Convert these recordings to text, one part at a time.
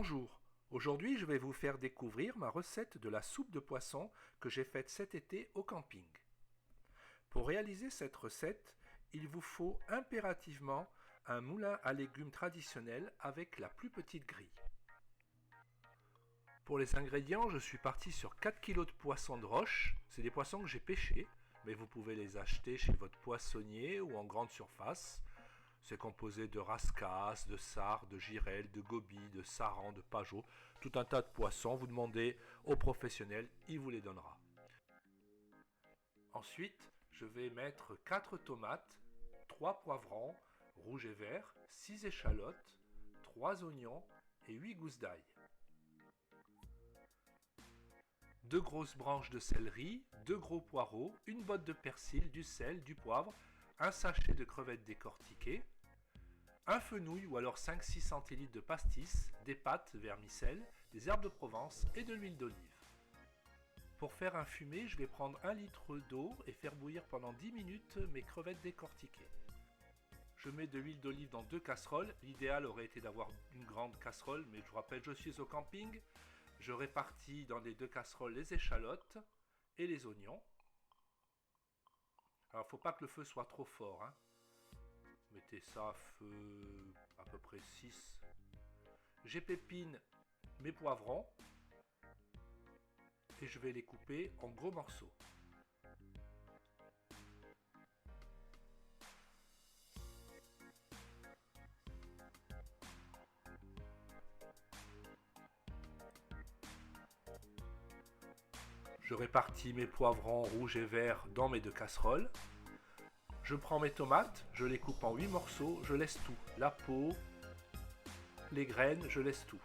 Bonjour, aujourd'hui je vais vous faire découvrir ma recette de la soupe de poisson que j'ai faite cet été au camping. Pour réaliser cette recette, il vous faut impérativement un moulin à légumes traditionnel avec la plus petite grille. Pour les ingrédients, je suis parti sur 4 kg de poissons de roche, c'est des poissons que j'ai pêchés, mais vous pouvez les acheter chez votre poissonnier ou en grande surface. C'est composé de rascasse, de sard, de girelle, de gobies, de saran, de pajot, tout un tas de poissons. Vous demandez au professionnel, il vous les donnera. Ensuite, je vais mettre 4 tomates, 3 poivrons, rouges et verts, 6 échalotes, 3 oignons et 8 gousses d'ail. 2 grosses branches de céleri, 2 gros poireaux, une botte de persil, du sel, du poivre, un sachet de crevettes décortiquées, un fenouil ou alors 5-6 centilitres de pastis, des pâtes, vermicelles, des herbes de Provence et de l'huile d'olive. Pour faire un fumet, je vais prendre 1 litre d'eau et faire bouillir pendant 10 minutes mes crevettes décortiquées. Je mets de l'huile d'olive dans 2 casseroles. L'idéal aurait été d'avoir une grande casserole, mais je vous rappelle, je suis au camping. Je répartis dans les 2 casseroles les échalotes et les oignons. Alors, il ne faut pas que le feu soit trop fort, hein. Mettez ça à feu à peu près 6. J'épépine mes poivrons et je vais les couper en gros morceaux. Je répartis mes poivrons rouges et verts dans mes 2 casseroles. Je prends mes tomates, je les coupe en 8 morceaux, je laisse tout. La peau, les graines, je laisse tout.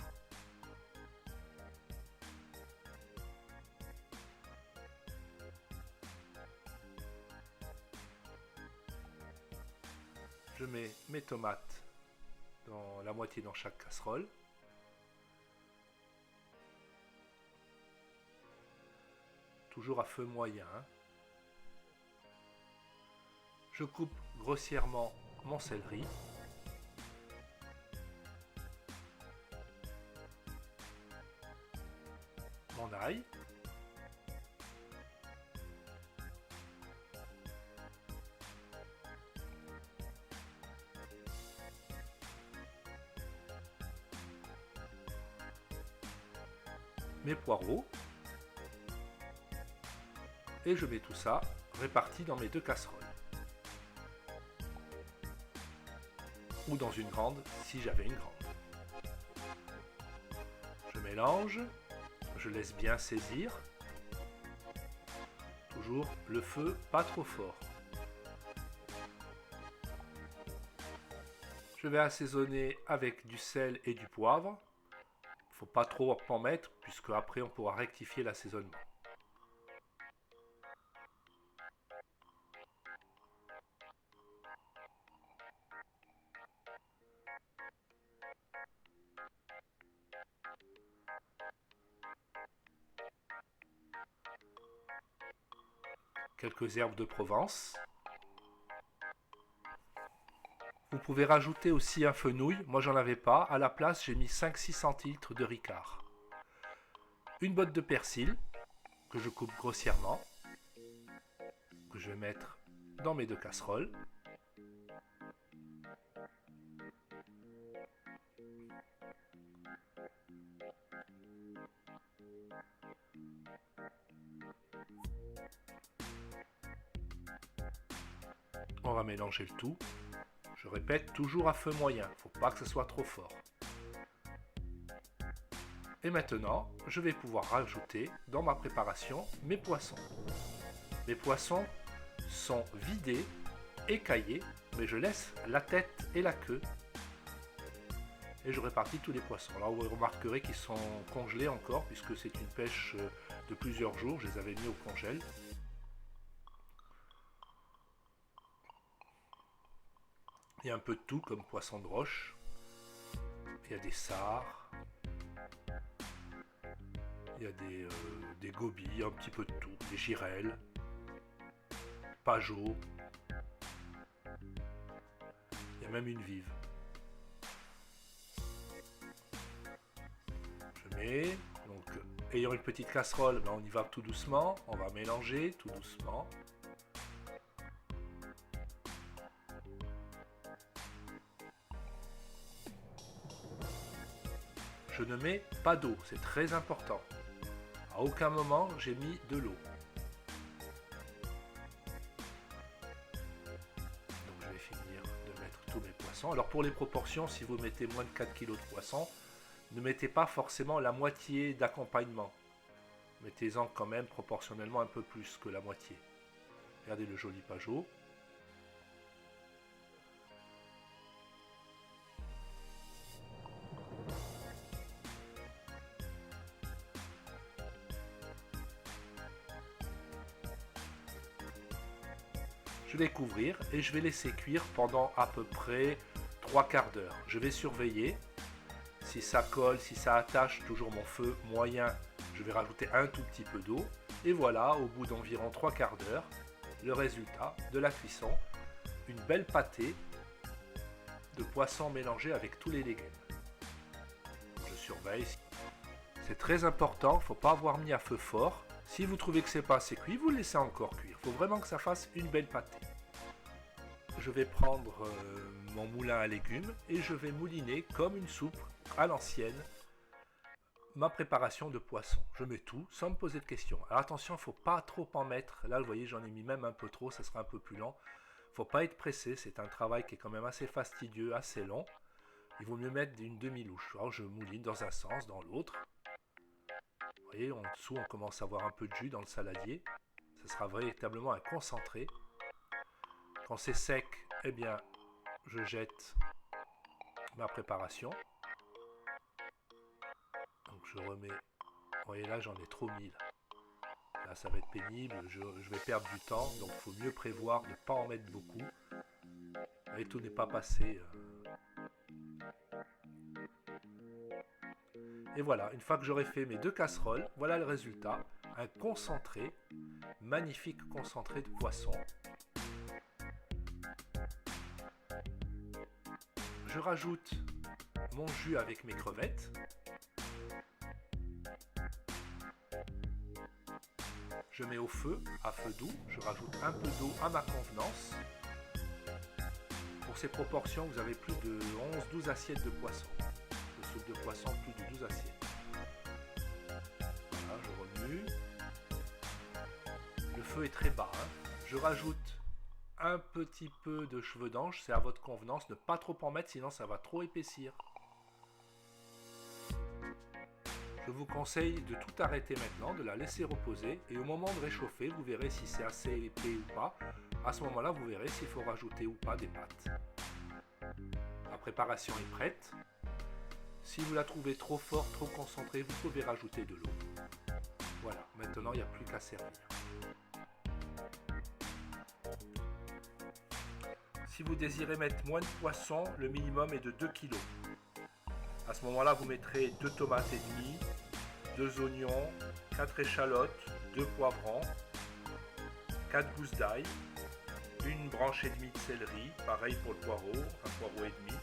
Je mets mes tomates dans la moitié dans chaque casserole. Toujours à feu moyen. Je coupe grossièrement mon céleri. Mon ail. Mes poireaux. Et je mets tout ça réparti dans mes 2 casseroles. Ou dans une grande si j'avais une grande. Je mélange, je laisse bien saisir. Toujours le feu pas trop fort. Je vais assaisonner avec du sel et du poivre. Il ne faut pas trop en mettre puisque après on pourra rectifier l'assaisonnement. Quelques herbes de Provence. Vous pouvez rajouter aussi un fenouil, moi j'en avais pas, à la place j'ai mis 5-6 centilitres de Ricard. Une botte de persil, que je coupe grossièrement, que je vais mettre dans mes 2 casseroles. On va mélanger le tout. Je répète, toujours à feu moyen, il ne faut pas que ce soit trop fort. Et maintenant, je vais pouvoir rajouter dans ma préparation mes poissons. Mes poissons sont vidés, écaillés, mais je laisse la tête et la queue. Et je répartis tous les poissons. Alors vous remarquerez qu'ils sont congelés encore, puisque c'est une pêche de plusieurs jours, je les avais mis au congèle. Il y a un peu de tout comme poisson de roche. Il y a des sards. Il y a des gobies, un petit peu de tout. Des girelles. Pajot. Il y a même une vive. met. Donc, ayant une petite casserole, ben, on y va tout doucement. On va mélanger tout doucement. Je ne mets pas d'eau, c'est très important. À aucun moment, j'ai mis de l'eau. Donc je vais finir de mettre tous mes poissons. Alors pour les proportions, si vous mettez moins de 4 kg de poisson, ne mettez pas forcément la moitié d'accompagnement. Mettez-en quand même proportionnellement un peu plus que la moitié. Regardez le joli pajot. Je vais couvrir et je vais laisser cuire pendant à peu près 3/4 d'heure. Je vais surveiller. Si ça colle, si ça attache, toujours mon feu moyen, je vais rajouter un tout petit peu d'eau. Et voilà, au bout d'environ 3/4 d'heure, le résultat de la cuisson. Une belle pâtée de poisson mélangé avec tous les légumes. Je surveille. C'est très important, il ne faut pas avoir mis à feu fort. Si vous trouvez que c'est pas assez cuit, vous le laissez encore cuire. Il faut vraiment que ça fasse une belle pâtée. Je vais prendre mon moulin à légumes et je vais mouliner comme une soupe à l'ancienne ma préparation de poisson. Je mets tout sans me poser de questions. Alors attention, il ne faut pas trop en mettre. Là, vous voyez, j'en ai mis même un peu trop, ça sera un peu plus lent. Il ne faut pas être pressé, c'est un travail qui est quand même assez fastidieux, assez long. Il vaut mieux mettre une demi-louche. Alors je mouline dans un sens, dans l'autre. Vous voyez, en dessous, on commence à avoir un peu de jus dans le saladier. Ce sera véritablement un concentré. Quand c'est sec, eh bien, je jette ma préparation. Donc je remets. Vous voyez là, j'en ai trop mis. Là, ça va être pénible. Je vais perdre du temps. Donc il faut mieux prévoir de ne pas en mettre beaucoup. Et tout n'est pas passé. Et voilà, une fois que j'aurai fait mes 2 casseroles, voilà le résultat. Un concentré, magnifique concentré de poisson. Je rajoute mon jus avec mes crevettes. Je mets au feu, à feu doux. Je rajoute un peu d'eau à ma convenance. Pour ces proportions, vous avez plus de 11-12 assiettes de poisson. De soupe de poisson, plus de 12 assiettes. Voilà, je remue. Le feu est très bas. Je rajoute un petit peu de cheveux d'ange, c'est à votre convenance. Ne pas trop en mettre, sinon ça va trop épaissir. Je vous conseille de tout arrêter maintenant, de la laisser reposer. Et au moment de réchauffer, vous verrez si c'est assez épais ou pas. À ce moment-là, vous verrez s'il faut rajouter ou pas des pâtes. La préparation est prête. Si vous la trouvez trop forte, trop concentrée, vous pouvez rajouter de l'eau. Voilà, maintenant il n'y a plus qu'à servir. Si vous désirez mettre moins de poisson, le minimum est de 2 kg. À ce moment-là, vous mettrez 2 tomates et demie, 2 oignons, 4 échalotes, 2 poivrons, 4 gousses d'ail, une branche et demie de céleri, pareil pour le poireau, un poireau et demi,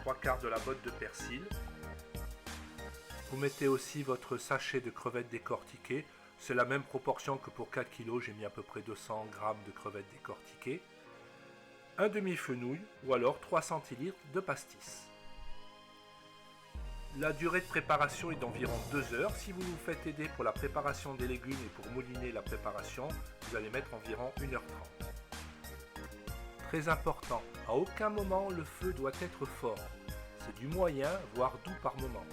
3/4 de la botte de persil. Vous mettez aussi votre sachet de crevettes décortiquées. C'est la même proportion que pour 4 kg, j'ai mis à peu près 200 g de crevettes décortiquées. Un demi-fenouil ou alors 3 centilitres de pastis. La durée de préparation est d'environ 2 heures. Si vous vous faites aider pour la préparation des légumes et pour mouliner la préparation, vous allez mettre environ 1h30. Très important, à aucun moment le feu doit être fort. C'est du moyen, voire doux par moment.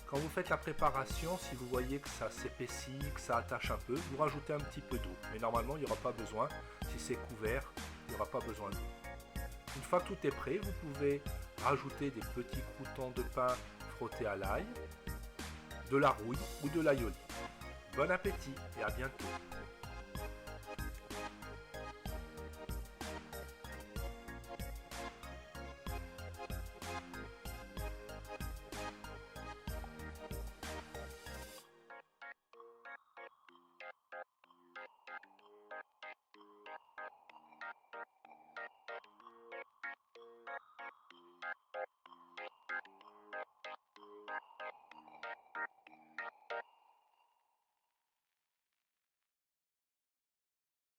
Quand vous faites la préparation, si vous voyez que ça s'épaissit, que ça attache un peu, vous rajoutez un petit peu d'eau. Mais normalement, il n'y aura pas besoin. Si c'est couvert, il n'y aura pas besoin d'eau. Une fois que tout est prêt, vous pouvez rajouter des petits croûtons de pain frottés à l'ail, de la rouille ou de l'ail olive. Bon appétit et à bientôt.